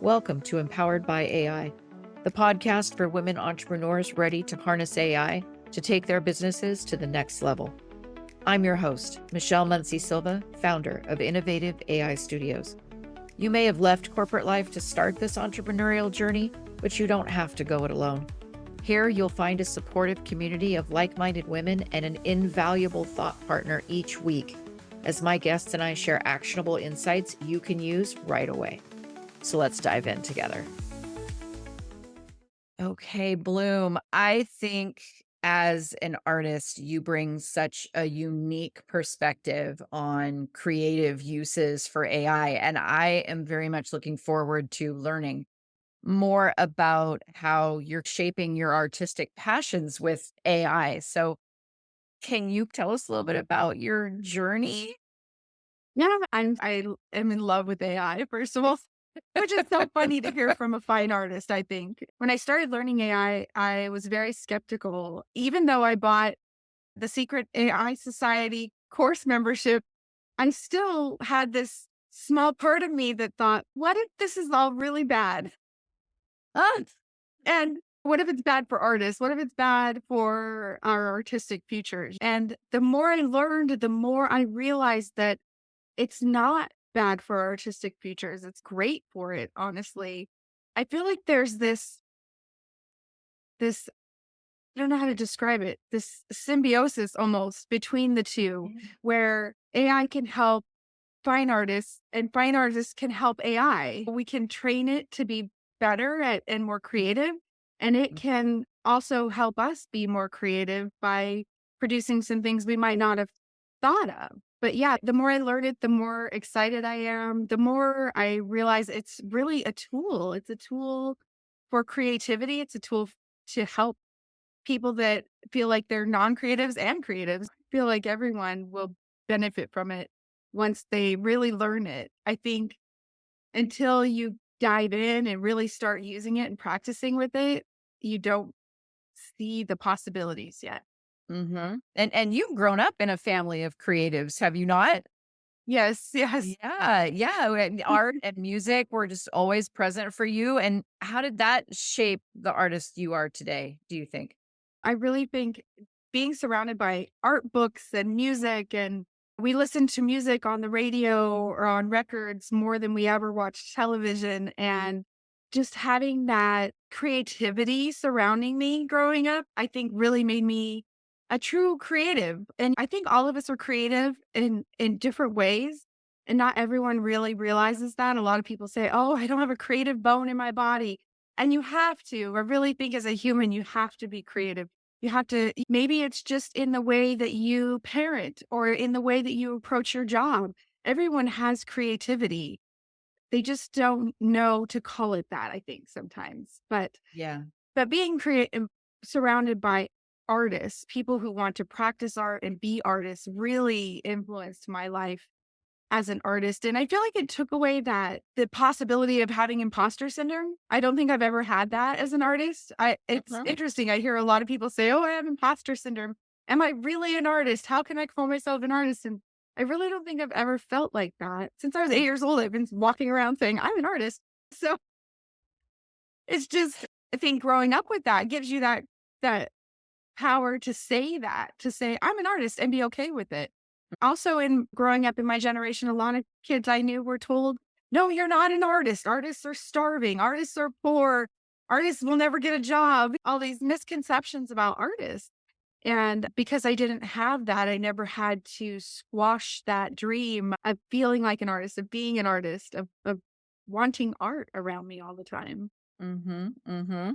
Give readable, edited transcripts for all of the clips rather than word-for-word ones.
Welcome to Empowered by AI, the podcast for women entrepreneurs ready to harness AI to take their businesses to the next level. I'm your host, Michelle Muncie Silva, founder of Innovative AI Studios. You may have left corporate life to start this entrepreneurial journey, but you don't have to go it alone. Here, you'll find a supportive community of like-minded women and an invaluable thought partner each week, as my guests and I share actionable insights you can use right away. So let's dive in together. Okay, Blume, I think as an artist, you bring such a unique perspective on creative uses for AI, and I am very much looking forward to learning more about how you're shaping your artistic passions with AI. So, can you tell us a little bit about your journey? Yeah, I am in love with AI, first of all, which is so funny to hear from a fine artist, I think. When I started learning I was very skeptical. Even though I bought the Secret AI Society course membership, I still had this small part of me that thought, what if this is all really bad? Ah, and what if it's bad for artists? What if it's bad for our artistic futures? And the more I learned, the more I realized that it's not bad for our artistic futures. It's great for it, honestly. I feel like there's this I don't know how to describe it, this symbiosis almost between the two, Yeah. where AI can help fine artists and fine artists can help AI. We can train it to be better at and more creative, and it can also help us be more creative by producing some things we might not have thought of. But yeah, the more I learn it, the more excited I am, the more I realize it's really a tool. It's a tool for creativity. It's a tool to help people that feel like they're non-creatives and creatives. I feel like everyone will benefit from it once they really learn it. I think until you dive in and really start using it and practicing with it, you don't see the possibilities yet. And you've grown up in a family of creatives, have you not? Yes, yes. Yeah. And art and music were just always present for you. And how did that shape the artist you are today, do you think? I really think being surrounded by art books and music, and we listen to music on the radio or on records more than we ever watch television. And just having that creativity surrounding me growing up, I think really made me a true creative. And I think all of us are creative in different ways. And not everyone really realizes that. A lot of people say, oh, I don't have a creative bone in my body. And you have to. I really think as a human, you have to be creative. You have to, maybe it's just in the way that you parent or in the way that you approach your job. Everyone has creativity. They just don't know to call it that, I think sometimes. Yeah. But being creative, surrounded by artists, people who want to practice art and be artists really influenced my life as an artist. And I feel like it took away the possibility of having imposter syndrome. I don't think I've ever had that as an artist. It's Uh-huh. interesting. I hear a lot of people say, "Oh, I have imposter syndrome." Am I really an artist? How can I call myself an artist? And I really don't think I've ever felt like that. Since I was 8 years old, I've been walking around saying, "I'm an artist." So it's just I think growing up with that gives you that power to say that, to say, "I'm an artist," and be okay with it. Also, in growing up in my generation, a lot of kids I knew were told, "No, you're not an artist. Artists are starving. Artists are poor. Artists will never get a job." All these misconceptions about artists. And because I didn't have that, I never had to squash that dream of feeling like an artist, of being an artist, of wanting art around me all the time. Mm-hmm.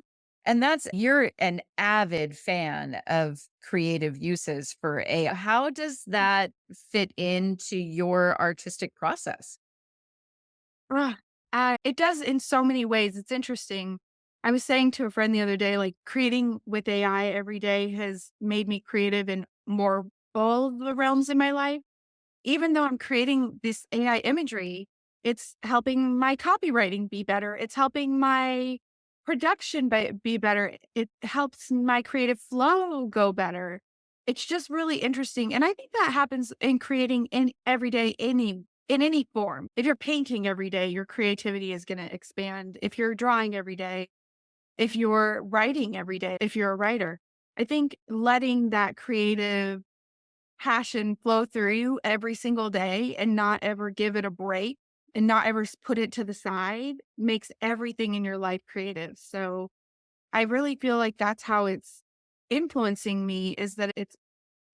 And you're an avid fan of creative uses for AI. How does that fit into your artistic process? Ugh, it does in so many ways. It's interesting. I was saying to a friend the other day, like creating with AI every day has made me creative in more all the realms in my life. Even though I'm creating this AI imagery, it's helping my copywriting be better. It's helping my production be better. It helps my creative flow go better. It's just really interesting. And I think that happens in creating in every day anything. in any form. If you're painting every day, your creativity is going to expand. If you're drawing every day, if you're writing every day, if you're a writer, I think letting that creative passion flow through you every single day and not ever give it a break and not ever put it to the side makes everything in your life creative. So I really feel like that's how it's influencing me, is that it's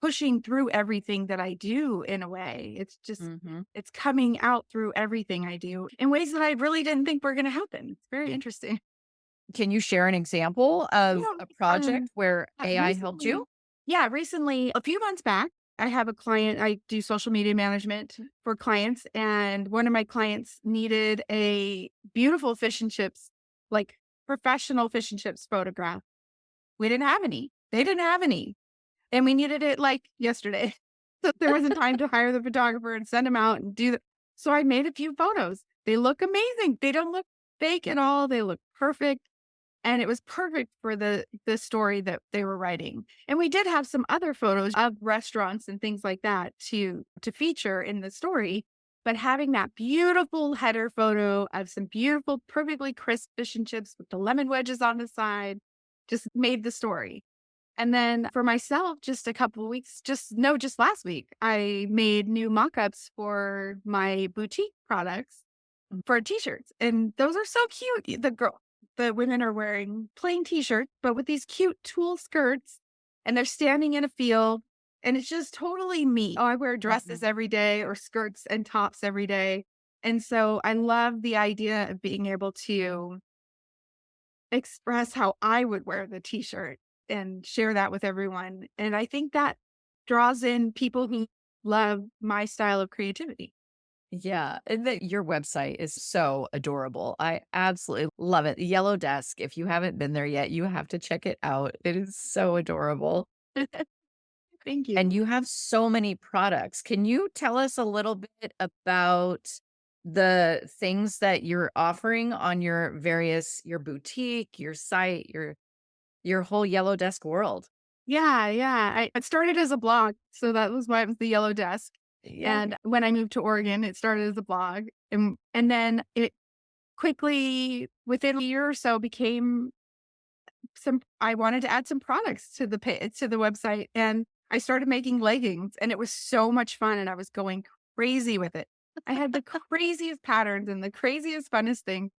pushing through everything that I do in a way. It's just, Hmm. it's coming out through everything I do in ways that I really didn't think were going to happen. It's very interesting. Can you share an example You of know, a project where AI helped recently, you? yeah, recently, a few months back, I have a client. I do social media management for clients, and one of my clients needed a beautiful fish and chips, like professional fish and chips photograph. We didn't have any. They didn't have any. And we needed it like yesterday. So there wasn't time to hire the photographer and send them out and do that. So I made a few photos. They look amazing. They don't look fake at all. They look perfect. And it was perfect for the story that they were writing. And we did have some other photos of restaurants and things like that to feature in the story. But having that beautiful header photo of some beautiful, perfectly crisp fish and chips with the lemon wedges on the side just made the story. And then for myself, just a couple of weeks, just last week, I made new mock-ups for my boutique products for t-shirts. And those are so cute. The women are wearing plain t-shirts, but with these cute tulle skirts, and they're standing in a field. And it's just totally me. Oh, I wear dresses Mhm. every day or skirts and tops every day. And so I love the idea of being able to express how I would wear the t-shirt and share that with everyone. And I think that draws in people who love my style of creativity. Yeah, and that your website is so adorable. I absolutely love it. Yellow Desk, if you haven't been there yet, you have to check it out. It is so adorable. Thank And you. you have so many products. Can you tell us a little bit about the things that you're offering on your boutique, your site, your whole Yellow Desk world? Yeah, yeah. It started as a blog. So that was why it was the Yellow Desk. Yay. And when I moved to Oregon, it started as a blog. And then it quickly, within a year or so, became some I wanted to add some products to to the website, and I started making leggings, and it was so much fun, and I was going crazy with it. I had the craziest patterns and the craziest, funnest thing.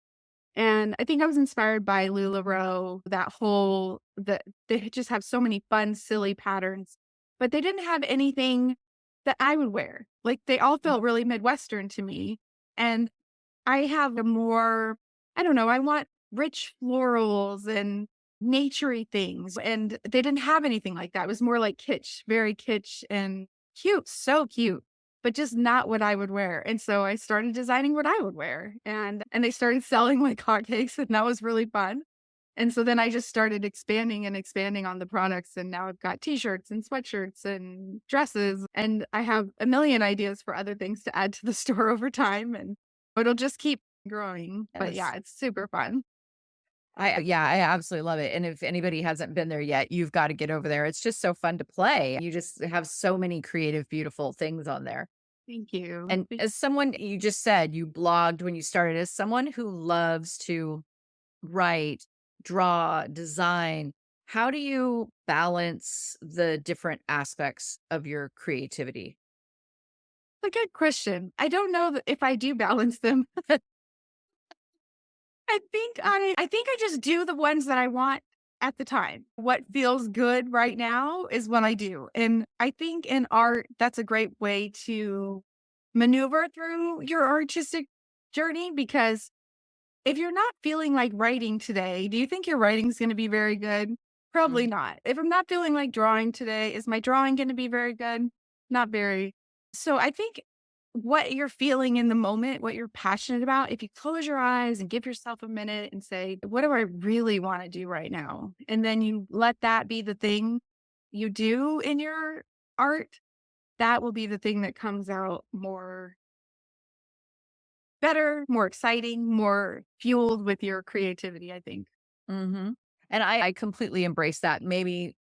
And I think I was inspired by LuLaRoe, that whole they just have so many fun, silly patterns, but they didn't have anything that I would wear. Like, they all felt really Midwestern to me. And I have a more, I don't know, I want rich florals and naturey things. And they didn't have anything like that. It was more like kitsch, very kitsch and cute, so cute, but just not what I would wear. And so I started designing what I would wear. And they started selling like hotcakes, and that was really fun. And so then I just started expanding and expanding on the products. And now I've got t-shirts and sweatshirts and dresses. And I have a million ideas for other things to add to the store over time. And it'll just keep growing. But Yes. yeah, it's super fun. I absolutely love it. And if anybody hasn't been there yet, you've got to get over there. It's just so fun to play. You just have so many creative, beautiful things on there. Thank you. And as someone, you just said you blogged when you started, as someone who loves to write, draw, design, how do you balance the different aspects of your creativity? A good question. I don't know if I do balance them. I think I just do the ones that I want at the time. What feels good right now is what I do. And I think in art, that's a great way to maneuver through your artistic journey, because if you're not feeling like writing today, do you think your writing's going to be very good? Probably Mhm. not. If I'm not feeling like drawing today, is my drawing going to be very good? Not very. So I think what you're feeling in the moment, what you're passionate about, if you close your eyes and give yourself a minute and say, what do I really want to do right now? And then you let that be the thing you do in your art, that will be the thing that comes out more better, more exciting, more fueled with your creativity, I think. Mhm. And I completely embrace that, maybe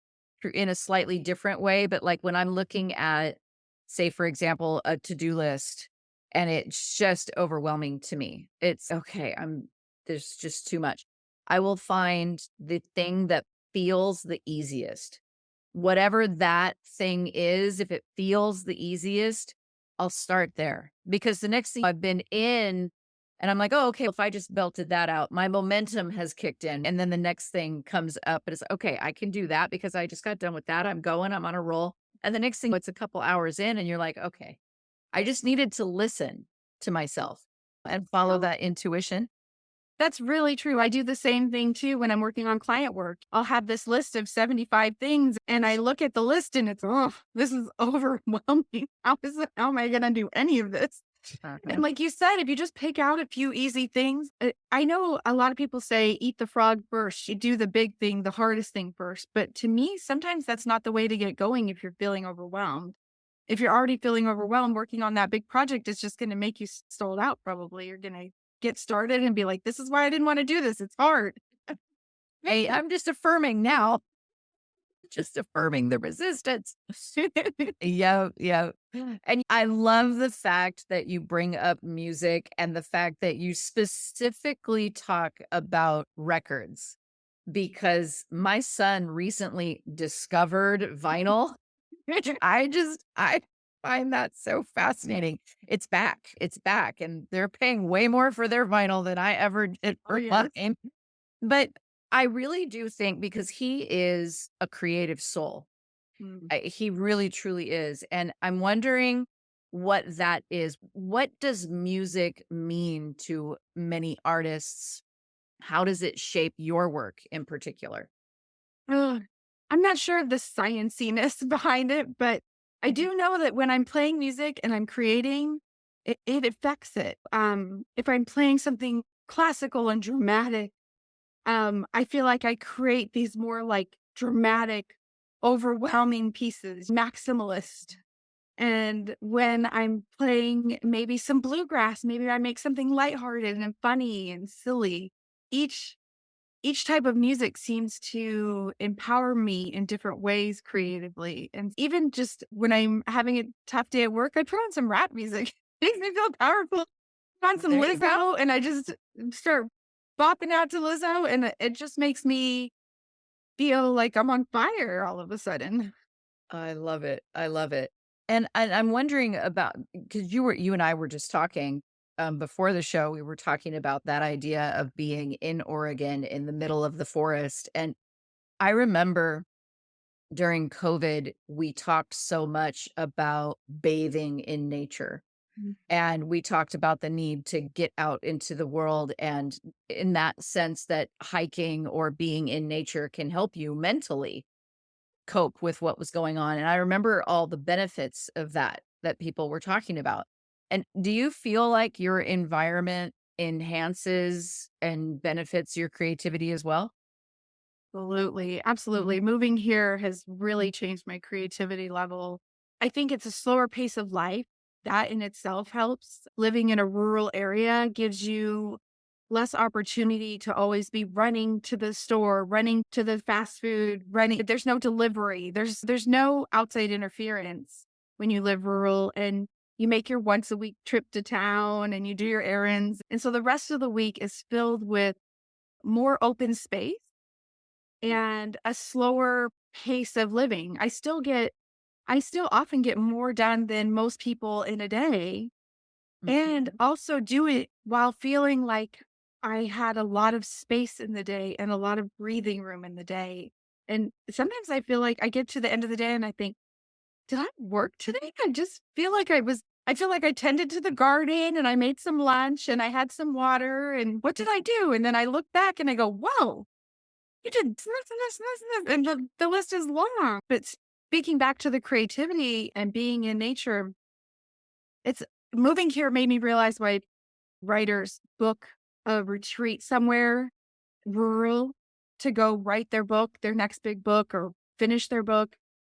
in a slightly different way, but, like, when I'm looking at, say, for example, a to-do list and it's just overwhelming to me. It's okay. There's just too much. I will find the thing that feels the easiest. Whatever that thing is, if it feels the easiest, I'll start there because the next thing I've been in and I'm like, oh, okay, if I just belted that out, my momentum has kicked in. And then the next thing comes up and it's okay, I can do that because I just got done with that. I'm going, I'm on a roll. And the next thing, it's a couple hours in, and you're like, okay, I just needed to listen to myself and follow that intuition. That's really true. I do the same thing too when I'm working on client work. I'll have this list of 75 things and I look at the list and it's, oh, this is overwhelming. How am I going to do any of this? And Uh-huh. like you said, if you just pick out a few easy things, I know a lot of people say eat the frog first. You do the big thing, the hardest thing first. But to me, sometimes that's not the way to get going if you're feeling overwhelmed. If you're already feeling overwhelmed, working on that big project is just going to make you sold out probably. You're going to get started and be like, this is why I didn't want to do this. It's hard. Hey, I'm just affirming now, just affirming the resistance. Yeah, yeah. And I love the fact that you bring up music and the fact that you specifically talk about records because my son recently discovered vinyl. I find that so fascinating. It's back. It's back. And they're paying way more for their vinyl than I ever did Oh, for yes. mine. But I really do think because he is a creative soul. Mm. He really truly is. And I'm wondering what that is. What does music mean to many artists? How does it shape your work in particular? Ugh. I'm not sure of the scienciness behind it, but I Mhm. do know that when I'm playing music and I'm creating, it affects it. If I'm playing something classical and dramatic, I feel like I create these more like dramatic, overwhelming pieces, maximalist. And when I'm playing maybe some bluegrass, maybe I make something lighthearted and funny and silly. Each each type of music seems to empower me in different ways creatively. And even just when I'm having a tough day at work, I put on some rap music. Makes me feel powerful. Put on some There you go. Lizzo and I just start bopping out to Lizzo and it just makes me feel like I'm on fire all of a sudden. I love it. I love it. And I'm wondering about because you and I were just talking before the show. We were talking about that idea of being in Oregon in the middle of the forest. And I remember during COVID, we talked so much about bathing in nature. Mm. And we talked about the need to get out into the world. And in that sense, that hiking or being in nature can help you mentally cope with what was going on. And I remember all the benefits of that people were talking about. And do you feel like your environment enhances and benefits your creativity as well? Absolutely. Absolutely. Moving here has really changed my creativity level. I think it's a slower pace of life. That in itself helps. Living in a rural area gives you less opportunity to always be running to the store, running to the fast food, running. There's no delivery. There's no outside interference when you live rural and you make your once a week trip to town and you do your errands. And so the rest of the week is filled with more open space and a slower pace of living. I still often get more done than most people in a day and Mhm. also do it while feeling like I had a lot of space in the day and a lot of breathing room in the day. And sometimes I feel like I get to the end of the day and I think, did I work today? I feel like I tended to the garden and I made some lunch and I had some water and what did I do? And then I look back and I go, whoa, you did this, and the list is long. But speaking back to the creativity and being in nature, it's moving here made me realize why writers book a retreat somewhere rural to go write their book, their next big book, or finish their book.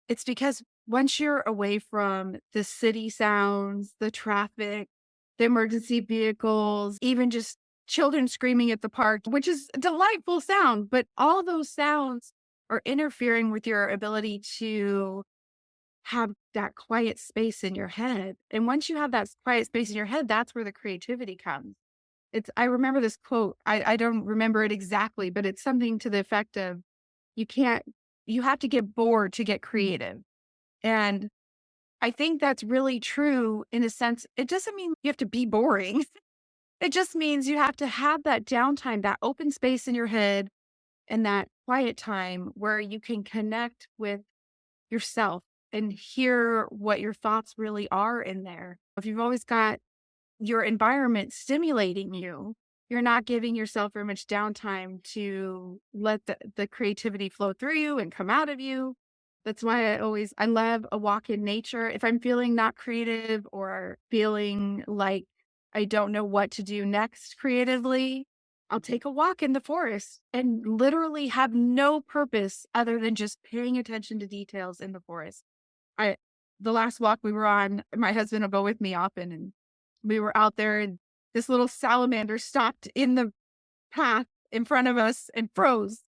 It's because once you're away from the city sounds, the traffic, the emergency vehicles, even just children screaming at the park, which is a delightful sound, but all those sounds are interfering with your ability to have that quiet space in your head. And once you have that quiet space in your head, that's where the creativity comes. I remember this quote. I don't remember it exactly, but it's something to the effect of you can't, you have to get bored to get creative. And I think that's really true in a sense. It doesn't mean you have to be boring. It just means you have to have that downtime, that open space in your head and that quiet time where you can connect with yourself and hear what your thoughts really are in there. If you've always got your environment stimulating you, you're not giving yourself very much downtime to let the creativity flow through you and come out of you. That's why I love a walk in nature. If I'm feeling not creative or feeling like I don't know what to do next creatively, I'll take a walk in the forest and literally have no purpose other than just paying attention to details in the forest. I The last walk we were on, my husband will go with me often, and we were out there and this little salamander stopped in the path in front of us and froze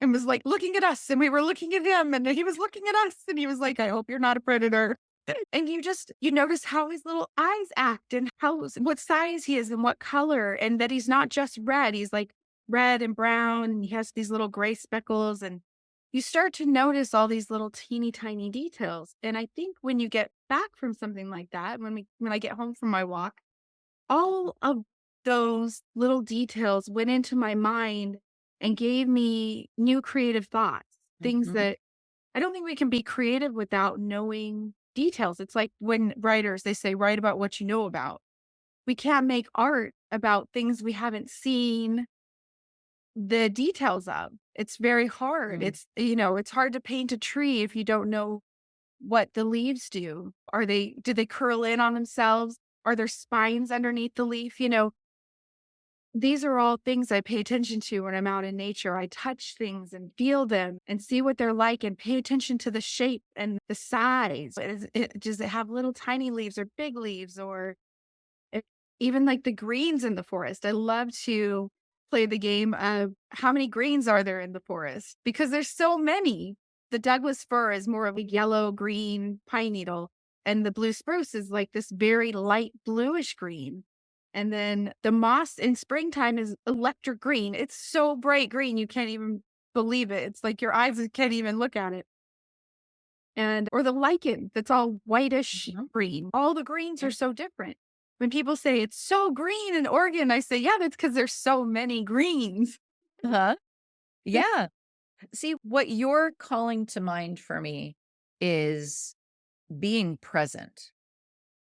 and was like looking at us, and we were looking at him, and he was looking at us, and he was like, "I hope you're not a predator." And you notice how his little eyes act and what size he is and what color, and that he's not just red. He's like red and brown, and he has these little gray speckles, and you start to notice all these little teeny tiny details. And I think when you get back from something like that, when I get home from my walk, all of those little details went into my mind and gave me new creative thoughts, things Mhm. that I don't think we can be creative without knowing details. It's like when writers, they say, write about what you know about. We can't make art about things we haven't seen the details of. It's very hard. Mm. It's hard to paint a tree if you don't know what the leaves do. Do they curl in on themselves? Are there spines underneath the leaf? These are all things I pay attention to when I'm out in nature. I touch things and feel them and see what they're like and pay attention to the shape and the size. Does it have little tiny leaves or big leaves, or if, even like the greens in the forest? I love to play the game of how many greens are there in the forest because there's so many. The Douglas fir is more of a yellow green pine needle, and the blue spruce is like this very light bluish green. And then the moss in springtime is electric green. It's so bright green, you can't even believe it. It's like your eyes can't even look at it. Or the lichen that's all whitish Mhm. green. All the greens are so different. When people say it's so green in Oregon, I say, yeah, that's because there's so many greens. Uh-huh. Yeah. See, what you're calling to mind for me is being present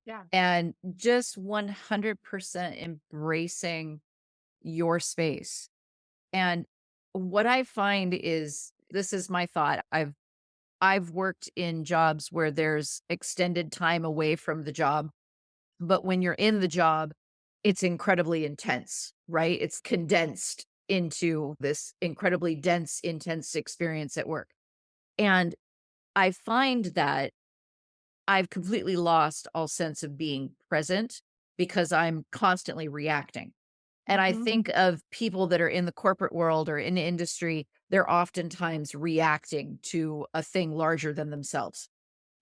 Yeah. and just 100% embracing your space. And what I find is this is my thought. I've worked in jobs where there's extended time away from the job, but when you're in the job, it's incredibly intense, right? It's condensed into this incredibly dense, intense experience at work. And I find that I've completely lost all sense of being present because I'm constantly reacting. And I Mhm. think of people that are in the corporate world or in industry, they're oftentimes reacting to a thing larger than themselves.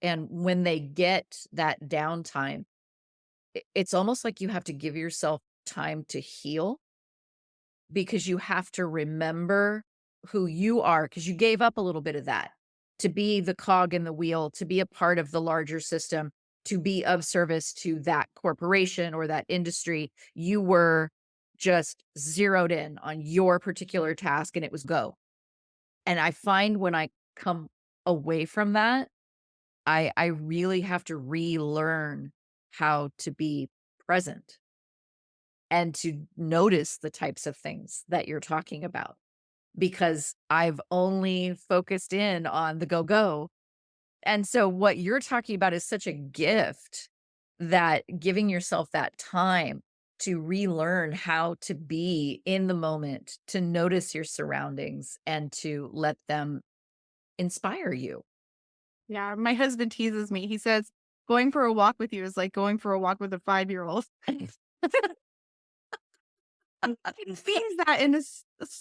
And when they get that downtime, it's almost like you have to give yourself time to heal because you have to remember who you are because you gave up a little bit of that to be the cog in the wheel, to be a part of the larger system, to be of service to that corporation or that industry. You were just zeroed in on your particular task and it was go. And I find when I come away from that, I really have to relearn how to be present and to notice the types of things that you're talking about because I've only focused in on the go go. And so what you're talking about is such a gift that giving yourself that time to relearn how to be in the moment, to notice your surroundings and to let them inspire you. Yeah. My husband teases me. He says, going for a walk with you is like going for a walk with a 5-year-old. He means that in a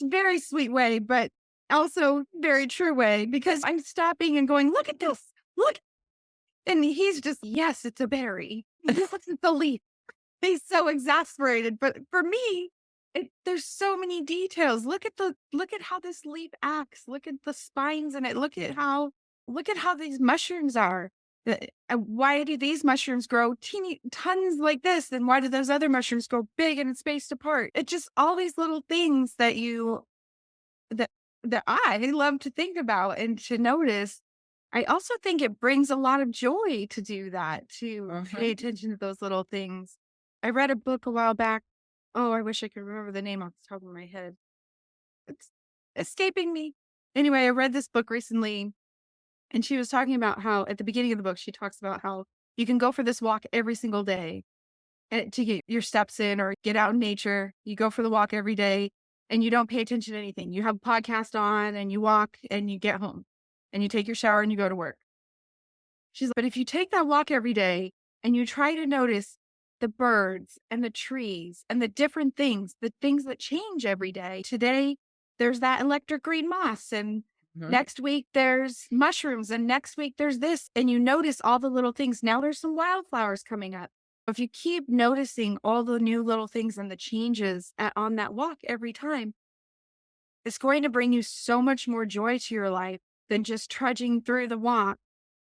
very sweet way, but also very true way because I'm stopping and going, look at this. Look. And he's just, yes, it's a berry. It's a leaf. He's so exasperated. But for me, there's so many details. Look at how this leaf acts. Look at the spines in it. Look at how these mushrooms are. Why do these mushrooms grow teeny tons like this? And why do those other mushrooms go big and spaced apart? It's just all these little things that that I love to think about and to notice. I also think it brings a lot of joy to do that, to Mhm. pay attention to those little things. I read a book a while back. Oh, I wish I could remember the name off the top of my head. It's escaping me. Anyway, I read this book recently, and she was talking about how at the beginning of the book, she talks about how you can go for this walk every single day to get your steps in or get out in nature. You go for the walk every day and you don't pay attention to anything. You have a podcast on and you walk and you get home and you take your shower and you go to work. She's like, but if you take that walk every day and you try to notice the birds and the trees and the things that change every day. Today, there's that electric green moss, and Mhm. next week there's mushrooms, and next week there's this, and you notice all the little things. Now there's some wildflowers coming up. If you keep noticing all the new little things and the changes on that walk every time, it's going to bring you so much more joy to your life than just trudging through the walk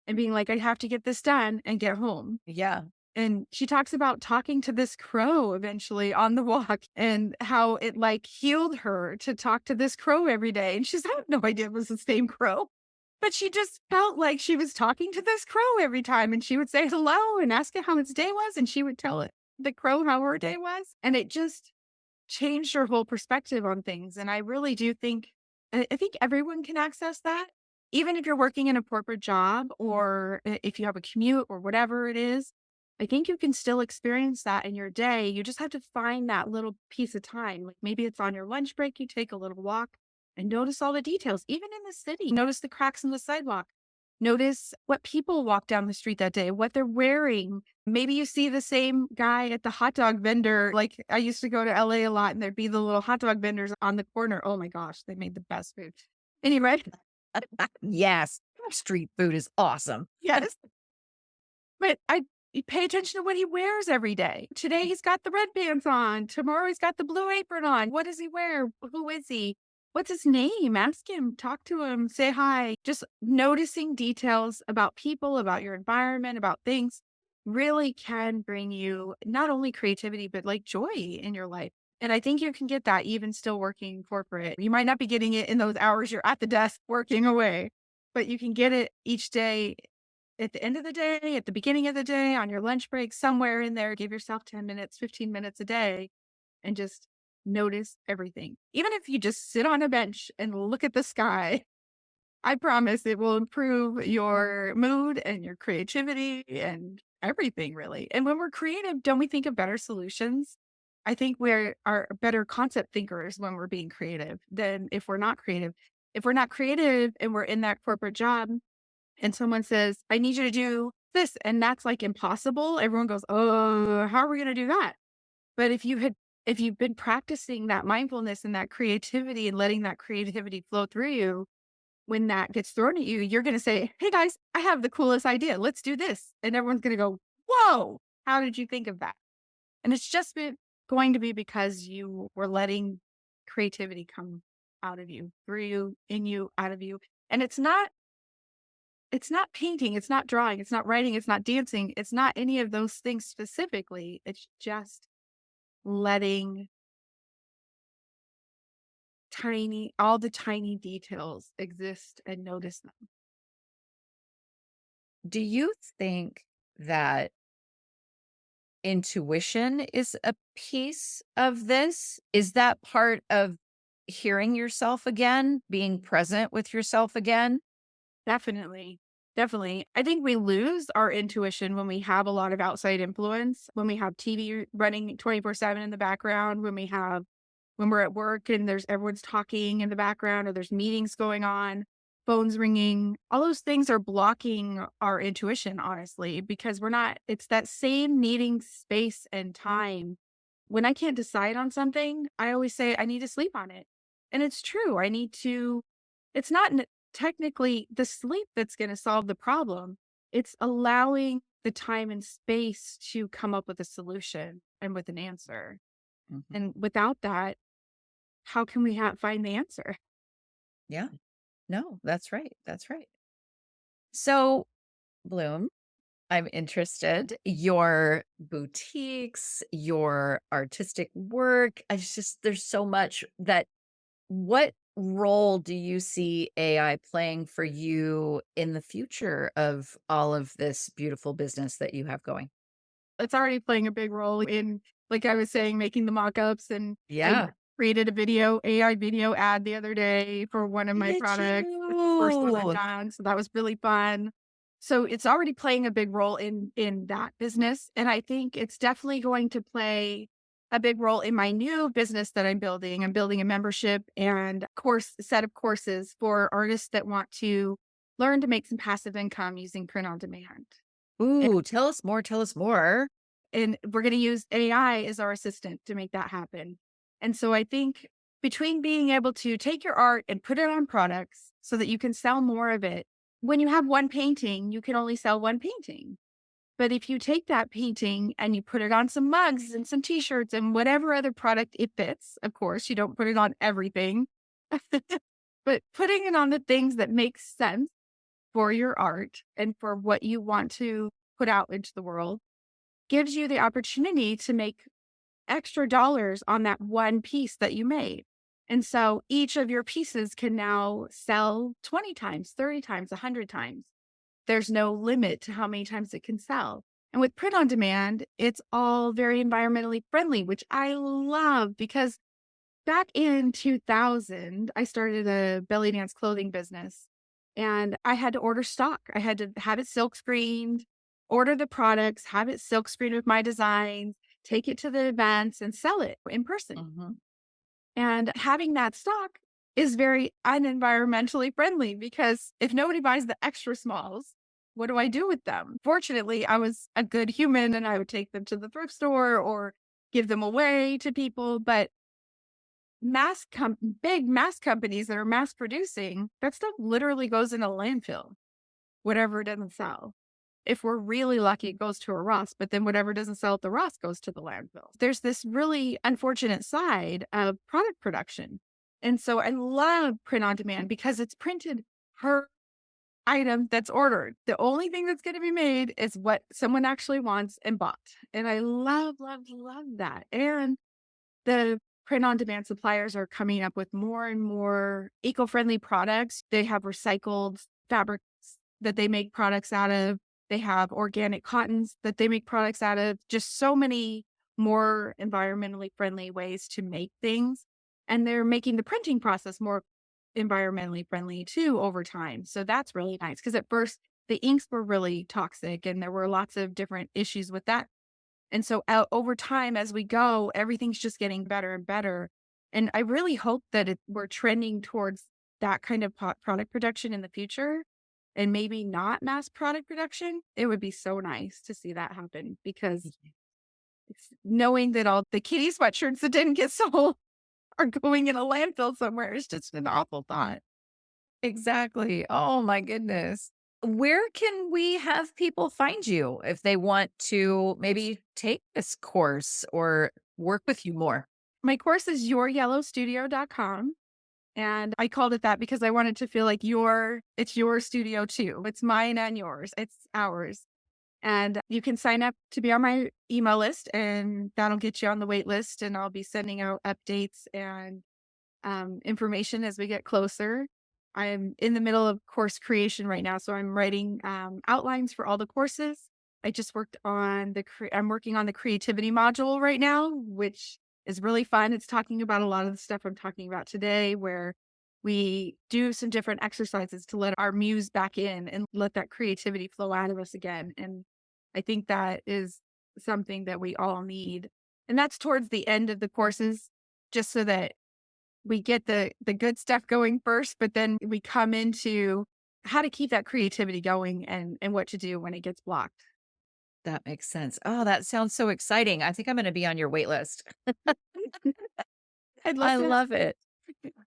and being like, I have to get this done and get home. Yeah. And she talks about talking to this crow eventually on the walk and how it like healed her to talk to this crow every day. And she's, I have no idea it was the same crow, but she just felt like she was talking to this crow every time. And she would say hello and ask it how its day was. And she would tell it, the crow, how her day was. And it just changed her whole perspective on things. And I really do think, I think everyone can access that. Even if you're working in a corporate job or if you have a commute or whatever it is, I think you can still experience that in your day. You just have to find that little piece of time. Like maybe it's on your lunch break, you take a little walk and notice all the details. Even in the city, notice the cracks in the sidewalk. Notice what people walk down the street that day, what they're wearing. Maybe you see the same guy at the hot dog vendor. Like I used to go to LA a lot and there'd be the little hot dog vendors on the corner. Oh my gosh, they made the best food. Anyway, Yes. Street food is awesome. yes. But you pay attention to what he wears every day. Today he's got the red pants on. Tomorrow he's got the blue apron on. What does he wear? Who is he? What's his name? Ask him, talk to him, say hi. Just noticing details about people, about your environment, about things really can bring you not only creativity, but like joy in your life. And I think you can get that even still working corporate. You might not be getting it in those hours you're at the desk working away, but you can get it each day at the end of the day, at the beginning of the day, on your lunch break, somewhere in there, give yourself 10 minutes, 15 minutes a day and just notice everything. Even if you just sit on a bench and look at the sky, I promise it will improve your mood and your creativity and everything, really. And when we're creative, don't we think of better solutions? I think we are better concept thinkers when we're being creative than if we're not creative. If we're not creative and we're in that corporate job, and someone says, I need you to do this, and that's like impossible, everyone goes, oh, how are we going to do that? But if you've been practicing that mindfulness and that creativity and letting that creativity flow through you, when that gets thrown at you, you're going to say, hey guys, I have the coolest idea. Let's do this. And everyone's going to go, whoa, how did you think of that? And it's just going to be because you were letting creativity come out of you, through you, in you, out of you. And it's not painting, it's not drawing, it's not writing, it's not dancing, it's not any of those things specifically. It's just letting all the tiny details exist and notice them. Do you think that intuition is a piece of this? Is that part of hearing yourself again, being present with yourself again? Definitely. Definitely. I think we lose our intuition when we have a lot of outside influence, when we have TV running 24/7 in the background, when we're at work and there's everyone's talking in the background or there's meetings going on, phones ringing. All those things are blocking our intuition, honestly, because it's that same needing space and time. When I can't decide on something, I always say I need to sleep on it. And it's true. It's not technically the sleep that's going to solve the problem. It's allowing the time and space to come up with a solution and with an answer. Mhm. And without that, how can we find the answer? Yeah. No, that's right. That's right. So, Bloom, I'm interested. Your boutiques, your artistic work. There's so much that what role do you see AI playing for you in the future of all of this beautiful business that you have going? It's already playing a big role in, like I was saying, making the mock-ups, and I Yeah. created a AI video ad the other day for one of my Did products. It's the first one I've you? done, so that was really fun. So it's already playing a big role in that business, and I think it's definitely going to play a big role in my new business that I'm building. I'm building a membership and set of courses for artists that want to learn to make some passive income using print on demand. Ooh, tell us more. Tell us more. And we're going to use AI as our assistant to make that happen. And so I think between being able to take your art and put it on products so that you can sell more of it, when you have one painting, you can only sell one painting. But if you take that painting and you put it on some mugs and some t-shirts and whatever other product it fits, of course, you don't put it on everything, but putting it on the things that make sense for your art and for what you want to put out into the world gives you the opportunity to make extra dollars on that one piece that you made. And so each of your pieces can now sell 20 times, 30 times, 100 times. There's no limit to how many times it can sell. And with print on demand, it's all very environmentally friendly, which I love because back in 2000, I started a belly dance clothing business and I had to order stock. I had to have it silk screened, order the products, have it silk screened with my designs, take it to the events and sell it in person. Mhm. And having that stock is very unenvironmentally friendly because if nobody buys the extra smalls, what do I do with them? Fortunately, I was a good human and I would take them to the thrift store or give them away to people. But big mass companies that are mass producing, that stuff literally goes in a landfill, whatever it doesn't sell. If we're really lucky, it goes to a Ross, but then whatever doesn't sell at the Ross goes to the landfill. There's this really unfortunate side of product production. And so I love print on demand because it's printed per item that's ordered. The only thing that's going to be made is what someone actually wants and bought. And I love, love, love that. And the print on demand suppliers are coming up with more and more eco-friendly products. They have recycled fabrics that they make products out of. They have organic cottons that they make products out of. Just so many more environmentally friendly ways to make things. And they're making the printing process more environmentally friendly too over time. So that's really nice because at first the inks were really toxic and there were lots of different issues with that, and so over time, as we go, everything's just getting better and better. And I really hope that we're trending towards that kind of product production in the future and maybe not mass product production. It would be so nice to see that happen because knowing that all the kitty sweatshirts that didn't get sold are going in a landfill somewhere is just an awful thought. Exactly. Oh my goodness. Where can we have people find you if they want to maybe take this course or work with you more? My course is youryellowstudio.com. And I called it that because I wanted to feel like it's your studio too. It's mine and yours. It's ours. And you can sign up to be on my email list and that'll get you on the wait list. And I'll be sending out updates and information as we get closer. I'm in the middle of course creation right now. So I'm writing outlines for all the courses. I just I'm working on the creativity module right now, which is really fun. It's talking about a lot of the stuff I'm talking about today, where we do some different exercises to let our muse back in and let that creativity flow out of us again. And I think that is something that we all need. And that's towards the end of the courses, just so that we get the good stuff going first, but then we come into how to keep that creativity going and what to do when it gets blocked. That makes sense. Oh, that sounds so exciting. I think I'm going to be on your wait list. I'd love I to. love it.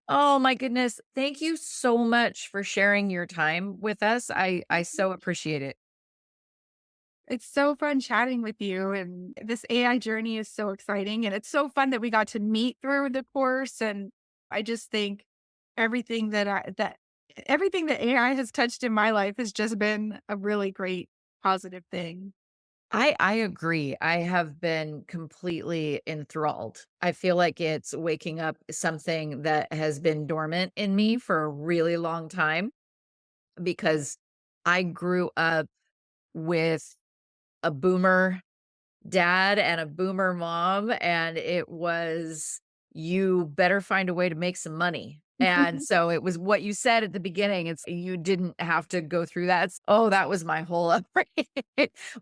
Oh my goodness. Thank you so much for sharing your time with us. I so appreciate it. It's so fun chatting with you. And this AI journey is so exciting. And it's so fun that we got to meet through the course. And I just think everything that everything that AI has touched in my life has just been a really great positive thing. I agree. I have been completely enthralled. I feel like it's waking up something that has been dormant in me for a really long time because I grew up with a boomer dad and a boomer mom, and it was, "You better find a way to make some money." And so it was what you said at the beginning, it's you didn't have to go through that. Oh, that was my whole upbringing.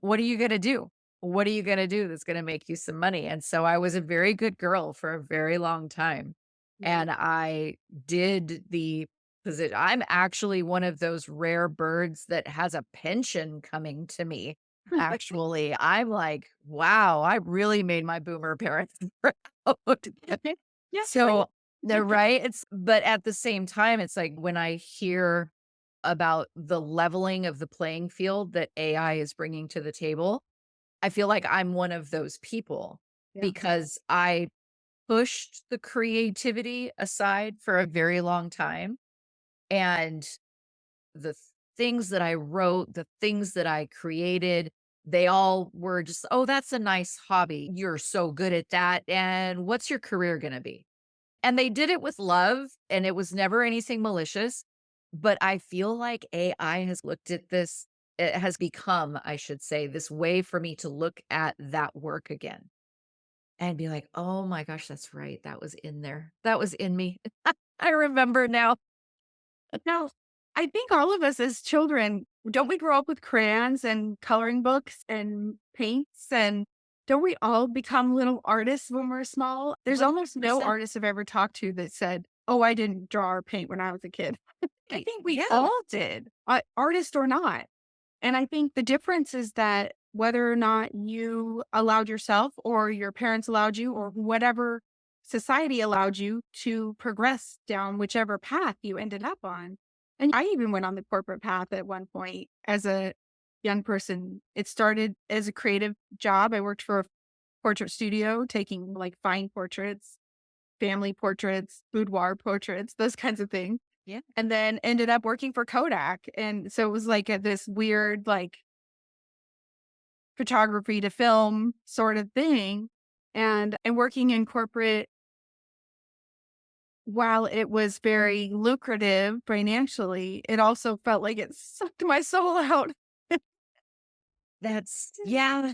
What are you gonna do? What are you gonna do that's gonna make you some money? And so I was a very good girl for a very long time, Yeah. and I did the position. I'm actually one of those rare birds that has a pension coming to me. Actually, I'm like, "Wow, I really made my boomer parents proud." Yeah, So right. they're right, but at the same time, it's like when I hear about the leveling of the playing field that AI is bringing to the table, I feel like I'm one of those people Yeah. because I pushed the creativity aside for a very long time, and the things that I wrote, the things that I created, they all were just, "Oh, that's a nice hobby. You're so good at that. And what's your career gonna be?" And they did it with love, and it was never anything malicious. But I feel like AI has looked at this, it has become, I should say, this way for me to look at that work again and be like, "Oh my gosh, that's right. That was in there. That was in me." I remember now. Now, I think all of us as children, don't we grow up with crayons and coloring books and paints? And don't we all become little artists when we're small? There's almost no 100%. artist I've ever talked to that said, "Oh, I didn't draw or paint when I was a kid." I think we Yeah. all did, artist or not. And I think the difference is that whether or not you allowed yourself or your parents allowed you or whatever society allowed you to progress down whichever path you ended up on. And I even went on the corporate path at one point as a young person. It started as a creative job. I worked for a portrait studio, taking like fine portraits, family portraits, boudoir portraits, those kinds of things, Yeah. and then ended up working for Kodak. And so it was like this weird, like photography to film sort of thing. And working in corporate, while it was very lucrative financially, it also felt like it sucked my soul out. That's yeah.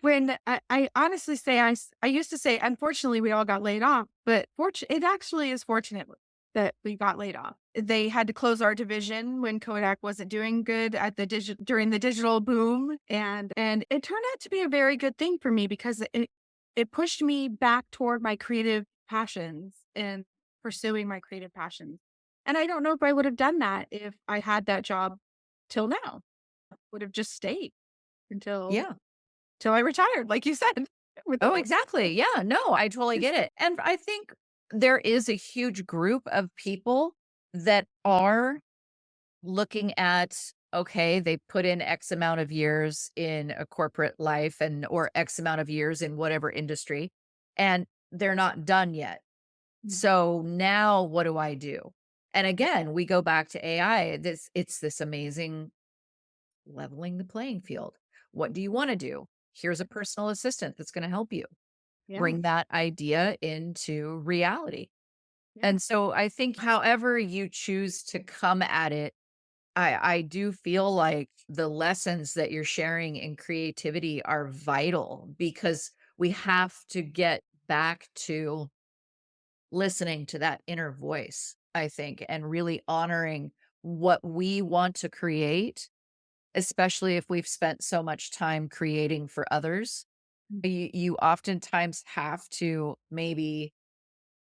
When I honestly say I used to say, unfortunately, we all got laid off, but it actually is fortunate that we got laid off. They had to close our division when Kodak wasn't doing good at the during the digital boom, and it turned out to be a very good thing for me because it pushed me back toward my creative passions and pursuing my creative passions. And I don't know if I would have done that if I had that job till now. Would have just stayed until Yeah. till I retired, like you said, with the Oh, book. exactly. Yeah, no, I totally get it. And I think there is a huge group of people that are looking at, okay, they put in X amount of years in a corporate life and or X amount of years in whatever industry, and they're not done yet. Mm. So now what do I do? And again, we go back to AI. It's this amazing leveling the playing field. What do you want to do? Here's a personal assistant that's going to help you Yeah, bring that idea into reality. yeah. And so I think however you choose to come at it, I do feel like the lessons that you're sharing in creativity are vital because we have to get back to listening to that inner voice, I think, and really honoring what we want to create, especially if we've spent so much time creating for others. Mm. You oftentimes have to maybe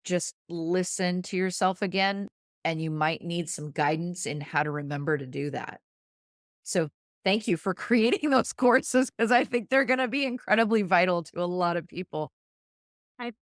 just listen to yourself again, and you might need some guidance in how to remember to do that. So, thank you for creating those courses because I think they're gonna be incredibly vital to a lot of people.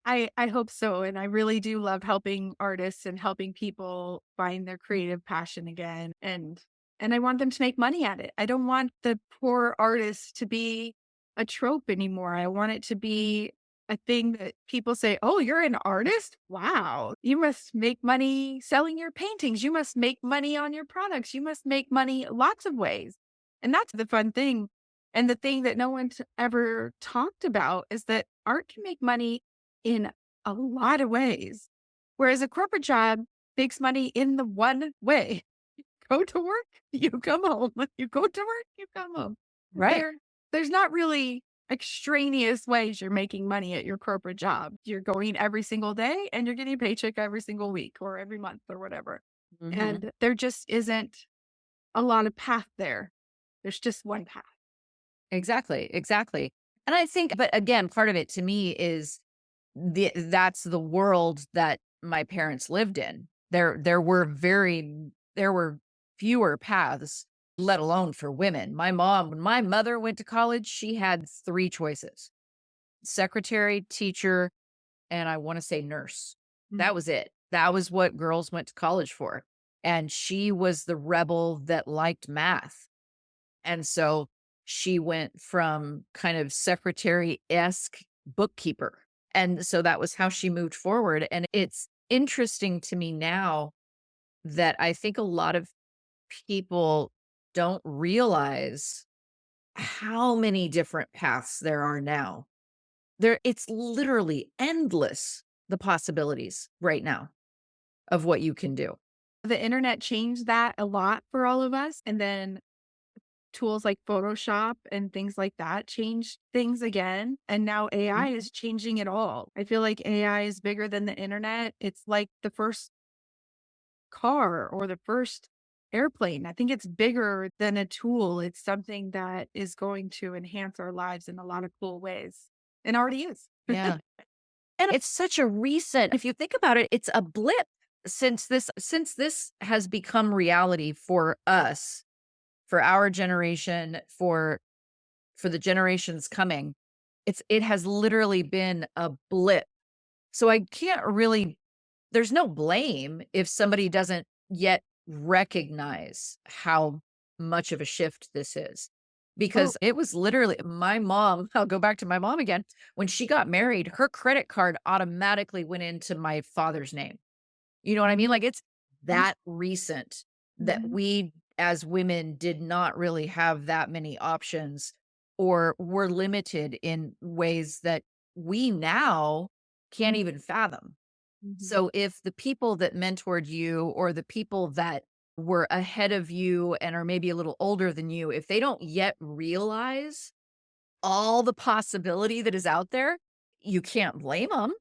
I hope so, and I really do love helping artists and helping people find their creative passion again, and and I want them to make money at it. I don't want the poor artist to be a trope anymore. I want it to be a thing that people say, "Oh, you're an artist? Wow. You must make money selling your paintings. You must make money on your products. You must make money lots of ways." And that's the fun thing. And the thing that no one's ever talked about is that art can make money in a lot of ways, whereas a corporate job makes money in the one way. Go to work, you come home. You go to work, you come home. Right. There there's not really extraneous ways you're making money at your corporate job. You're going every single day and you're getting a paycheck every single week or every month or whatever. Hmm. And there just isn't a lot of path there. There's just one path. Exactly. Exactly. And I think, but again, part of it to me is that's the world that my parents lived in. There were fewer paths, let alone for women. When my mother went to college, she had three choices: secretary, teacher, and I want to say nurse. Mm. That was it. That was what girls went to college for. And she was the rebel that liked math. And so she went from kind of secretary-esque bookkeeper. And so that was how she moved forward. And it's interesting to me now that I think a lot of people don't realize how many different paths there are now. It's literally endless, the possibilities right now of what you can do. The internet changed that a lot for all of us. And then tools like Photoshop and things like that changed things again. And now AI Mhm. is changing it all. I feel like AI is bigger than the internet. It's like the first car or the first airplane. I think it's bigger than a tool. It's something that is going to enhance our lives in a lot of cool ways and already is. Yeah. And it's such a recent, if you think about it, it's a blip since this has become reality for us, for our generation, for the generations coming. It has literally been a blip. So I can't really there's no blame if somebody doesn't yet recognize how much of a shift this is. Oh, Because it was literally my mom, I'll go back to my mom again. When she got married, her credit card automatically went into my father's name. You know what I mean? mhm, Like, it's that recent that mhm, we as women did not really have that many options or were limited in ways that we now can't mhm, even fathom. mhm. So if the people that mentored you or the people that were ahead of you and are maybe a little older than you, if they don't yet realize all the possibility that is out there, you can't blame them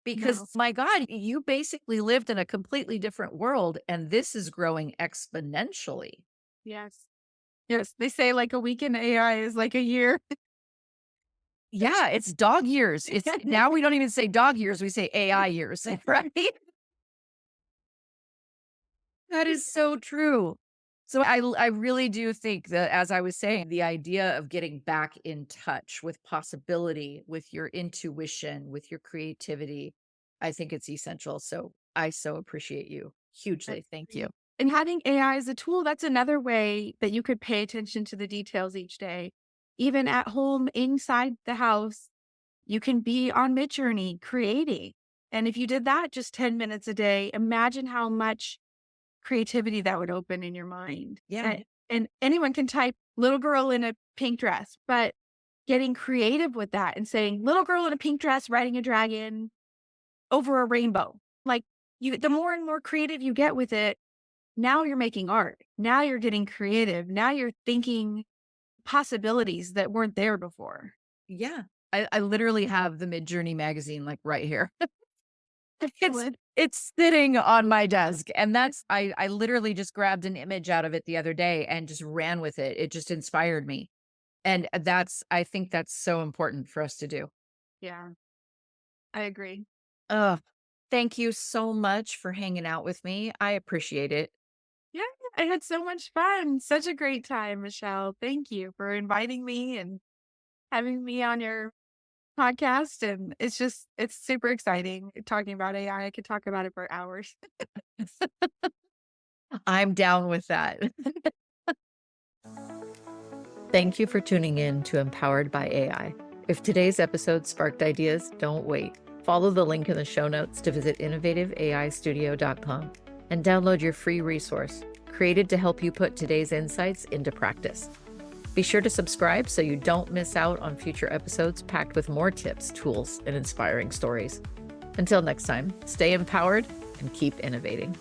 because No. my God, you basically lived in a completely different world and this is growing exponentially. Yes. Yes. They say like a week in AI is like a year. Yeah, it's dog years. It's now we don't even say dog years, we say AI years, right? That is so true. So I really do think that, as I was saying, the idea of getting back in touch with possibility, with your intuition, with your creativity, I think it's essential. So I so appreciate you I hugely. Thank you. agree. And having AI as a tool, that's another way that you could pay attention to the details each day. Even at home, inside the house, you can be on Midjourney creating. And if you did that just 10 minutes a day, imagine how much creativity that would open in your mind. Yeah. And anyone can type little girl in a pink dress, but getting creative with that and saying little girl in a pink dress riding a dragon over a rainbow. Like the more and more creative you get with it, now you're making art. Now you're getting creative. Now you're thinking possibilities that weren't there before. Yeah. I literally have the Midjourney magazine like right here. It's Excellent. it's sitting on my desk, and I literally just grabbed an image out of it the other day and just ran with it. It just inspired me. And I think that's so important for us to do. Yeah, I agree. Ugh, thank you so much for hanging out with me. I appreciate it. Yeah, I had so much fun. Such a great time, Michelle. Thank you for inviting me and having me on your podcast. And it's super exciting talking about AI. I could talk about it for hours. I'm down with that. Thank you for tuning in to Empowered by AI. If today's episode sparked ideas, don't wait. Follow the link in the show notes to visit innovativeaistudio.com and download your free resource, created to help you put today's insights into practice. Be sure to subscribe so you don't miss out on future episodes packed with more tips, tools, and inspiring stories. Until next time, stay empowered and keep innovating.